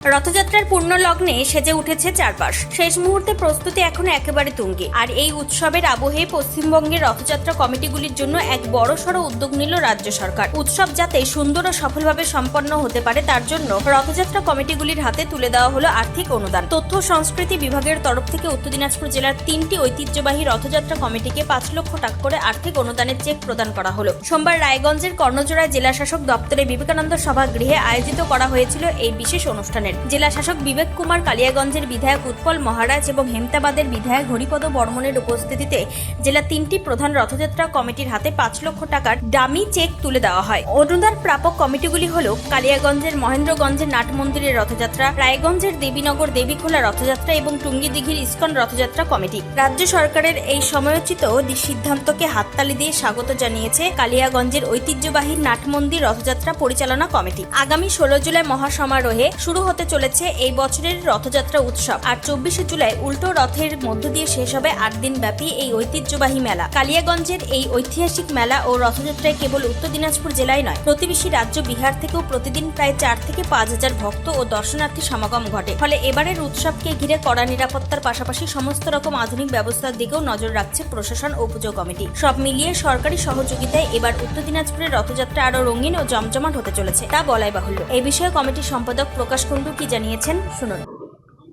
রথযাত্রার পূর্ণ লগ্নে সেজে উঠেছে চারপাশ। শেষ মুহূর্তে প্রস্তুতি এখন একেবারে তুঙ্গে। আর এই উৎসবের আবহে পশ্চিমবঙ্গের রথযাত্রা কমিটিগুলির জন্য এক বড়সড় উদ্যোগ নিল রাজ্য সরকার। উৎসব যাতে সুন্দর ও সফলভাবে সম্পন্ন হতে পারে তার জন্য রথযাত্রা কমিটিগুলির হাতে তুলে দেওয়া হলো আর্থিক অনুদান। তথ্য সংস্কৃতি বিভাগের তরফ থেকে উত্তর দিনাজপুর জেলার 3টি ঐতিহ্যবাহী রথযাত্রা কমিটিকে 5 লক্ষ টাকা করে আর্থিক অনুদানের চেক প্রদান করা হলো। সোমবার রায়গঞ্জের কর্ণজোড়ায় জেলা শাসক দপ্তরে বিবেকানন্দ সভাগৃহে আয়োজিত করা হয়েছিল এই বিশেষ অনুষ্ঠানের। জেলা শাসক বিবেক কুমার, কালিয়াগঞ্জের বিধায়ক উৎপল মহারাজ এবং হেমতাবাদের বিধায়ক হরিপদ বর্মনের উপস্থিতিতে জেলা 3টি প্রধান রথযাত্রা কমিটির হাতে 5 লক্ষ টাকার ডামি চেক তুলে দেওয়া হয়। অনুদান প্রাপক কমিটিগুলি হল কালিয়াগঞ্জের মহেন্দ্রগঞ্জের নাট মন্দিরের রথযাত্রা, রায়গঞ্জের দেবীনগর দেবীখোলা রথযাত্রা এবং টুঙ্গিদিঘির ইস্কন রথযাত্রা কমিটি। রাজ্য সরকারের এই সময়োচিত সিদ্ধান্তকে হাততালি দিয়ে স্বাগত জানিয়েছে কালিয়াগঞ্জের ঐতিহ্যবাহী নাট মন্দির রথযাত্রা পরিচালনা কমিটি। আগামী 16 জুলাই মহাসমারোহে শুরু হতে চলেছে এই বছরের রথযাত্রা উৎসব। আর 24 জুলাই উল্টো রথের মধ্য দিয়ে শেষ হবে 8 দিন ব্যাপী এই ঐতিহ্যবাহী মেলা। কালিয়াগঞ্জের এই ঐতিহাসিক মেলা ও রথযাত্রায় কেবল উত্তর দিনাজপুর জেলায় নয়, প্রতিবেশী রাজ্য বিহার থেকেও প্রতিদিন প্রায় 4 থেকে 5 হাজার ভক্ত ও দর্শনার্থী সমাগম ঘটে। ফলে এবারের উৎসবকে ঘিরে কড়া নিরাপত্তার পাশাপাশি সমস্ত রকম আধুনিক ব্যবস্থার দিকেও নজর রাখছে প্রশাসন ও পুজো কমিটি। সব মিলিয়ে সরকারি সহযোগিতায় এবার উত্তর দিনাজপুরের রথযাত্রা আরো রঙিন ও জমজমাট হতে চলেছে, তা বলাই বাহুল্য। এই বিষয়ে কমিটির সম্পাদক প্রকাশ কুণ্ডু কি জানিয়েছেন শুনুন।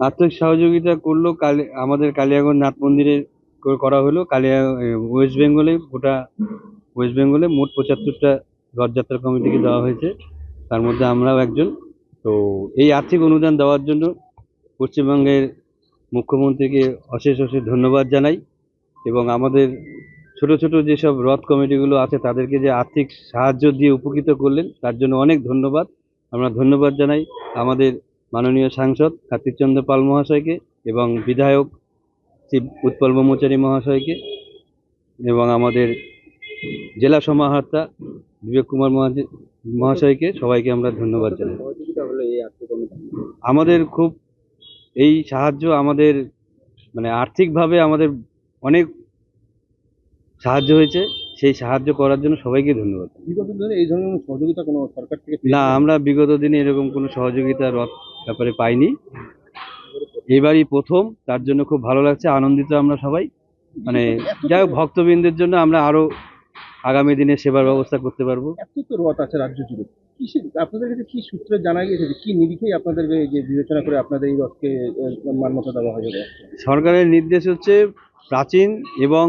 আর্থিক সহযোগিতা করলো আমাদের কালিয়াগঞ্জ নাট মন্দিরে করা হলো। ওয়েস্ট বেঙ্গলে মোট 75টা রথযাত্রা কমিটিকে দেওয়া হয়েছে, তার মধ্যে আমরাও একজন। তো এই আর্থিক অনুদান দেওয়ার জন্য পশ্চিমবঙ্গের মুখ্যমন্ত্রীকে অশেষ ধন্যবাদ জানাই এবং আমাদের ছোট ছোট যেসব রথ কমিটিগুলো আছে তাদেরকে যে আর্থিক সাহায্য দিয়ে উপকৃত করলেন তার জন্য অনেক ধন্যবাদ। আমরা ধন্যবাদ জানাই আমাদের মাননীয় সাংসদ কার্তিকচন্দ্র পাল মহাশয়কে এবং বিধায়ক শ্রী উৎপল ব্রহ্মচারী মহাশয়কে এবং আমাদের জেলা সমাহর্তা বিবেক কুমার মহাশয়কে, সবাইকে আমরা ধন্যবাদ জানাই। আমাদের খুব এই সাহায্য আমাদের আর্থিকভাবে আমাদের অনেক সাহায্য হয়েছে, সেই সাহায্য করার জন্য সবাইকে ধন্যবাদ। বিগত দিনে এই ধরনের সহযোগিতা কোনো সরকার থেকে না, আমরা বিগত দিনে এরকম কোনো সহযোগিতা রথ ব্যাপারে পাইনি, এবারই প্রথম। তার জন্য খুব ভালো লাগছে, আনন্দিত আমরা সবাই। যাই হোক, ভক্তবৃন্দের জন্য আমরা আরো আগামী দিনে সেবার ব্যবস্থা করতে পারবো। এত তো রথ আছে রাজ্য জুড়ে, আপনাদের কাছে কি সূত্রে জানা গিয়েছে, কি নিরিখেই আপনাদের যে বিবেচনা করে আপনাদের এই রথকে মান্যতা দেওয়া হয়ে যাবে? সরকারের নির্দেশ হচ্ছে প্রাচীন এবং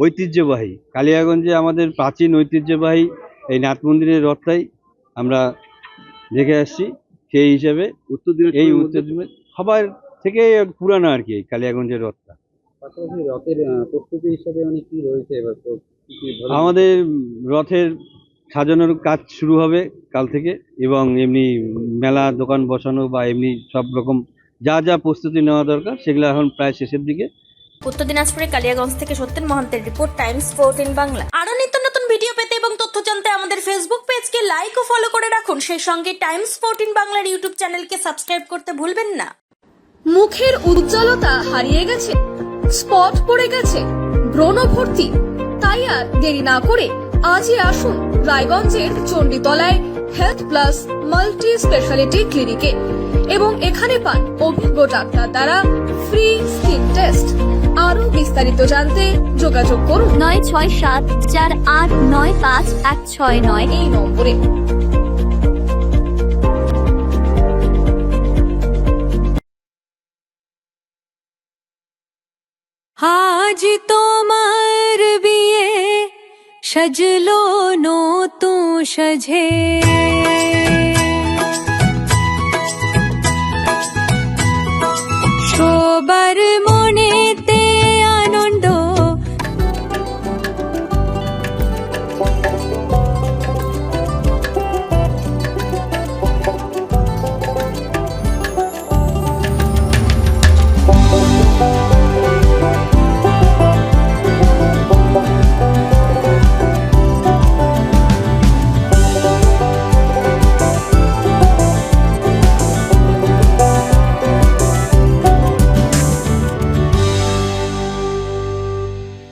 ঐতিহ্যবাহী কালিয়াগঞ্জে আমাদের প্রাচীন ঐতিহ্যবাহী এই নাট মন্দিরের রথটাই আমরা দেখে আসছি। সেই হিসাবে উত্তর সবার থেকে পুরানো আর কি কালিয়াগঞ্জের রথটা। পাশাপাশি রথের প্রস্তুতি হিসাবে কি রয়েছে এবার? আমাদের রথের সাজানোর কাজ শুরু হবে কাল থেকে এবং এমনি মেলা দোকান বসানো বা এমনি সব রকম যা যা প্রস্তুতি নেওয়া দরকার সেগুলো এখন প্রায় শেষের দিকে। উত্তর দিনাজপুরের কালিয়াগঞ্জ থেকে সত্যেন মহন্তের রিপোর্ট, টাইমস 14 বাংলা। আরো নিত্য নতুন ভিডিও পেতে এবং তথ্য জানতে আমাদের ফেসবুক পেজকে লাইক ও ফলো করে রাখুন। সেই সঙ্গে টাইমস 14 বাংলার ইউটিউব চ্যানেলকে সাবস্ক্রাইব করতে ভুলবেন না। মুখের উজ্জ্বলতা হারিয়ে গেছে, স্পট পড়ে গেছে, ব্রণ ভর্তি, তাই আর দেরি না করে আজই আসুন রায়গঞ্জের চণ্ডীতলায় হেলথ প্লাস মাল্টি স্পেশালিটি ক্লিনিকে এবং এখানে পান অভিজ্ঞ ডাক্তার দ্বারা ফ্রি স্কিন টেস্ট। আরো বিস্তারিত জানতে যোগাযোগ করুন 9674895169 এই নম্বরে। আজ তোমার বিয়ে, সাজলো নতুন সাজে।